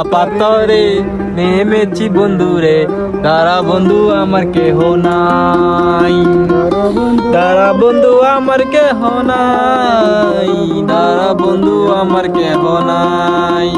আপাতরে নেমেছি বন্ধুরে, তারা বন্ধু আমার কেহ নাই, তারা বন্ধু আমার কেহ নাই, তারা বন্ধু আমার কেহ নাই।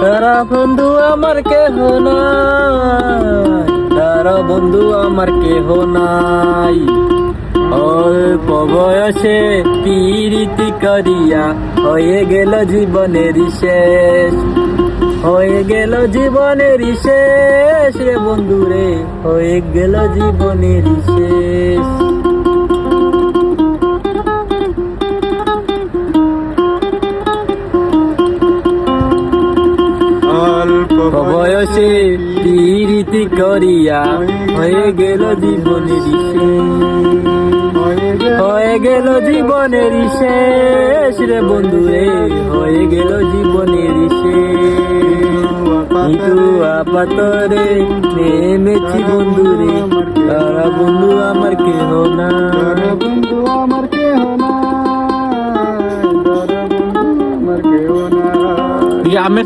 তারা বন্ধু আমার কেহ নাই, তারা বন্ধু আমার কেহ নাই। অল্প বয়সে পীড়িতি করিয়া হয়ে গেল জীবনের শেষ, হয়ে গেল জীবনের শেষ রে বন্ধু রে, হয়ে গেল জীবনের শেষ। বয়সে পীড়িতি করিয়া হয়ে গেল জীবনের শেষ, হয়ে গেল জীবনের শেষ রে বন্ধু রে, হয়ে গেল জীবনের শেষ। কিন্তু আপাতরে নেমেছি বন্ধু রে, তারা বন্ধু আমার কেহ না, বন্ধু আমার কেহ নাই, বন্ধু আমার কেহ নাই। আমি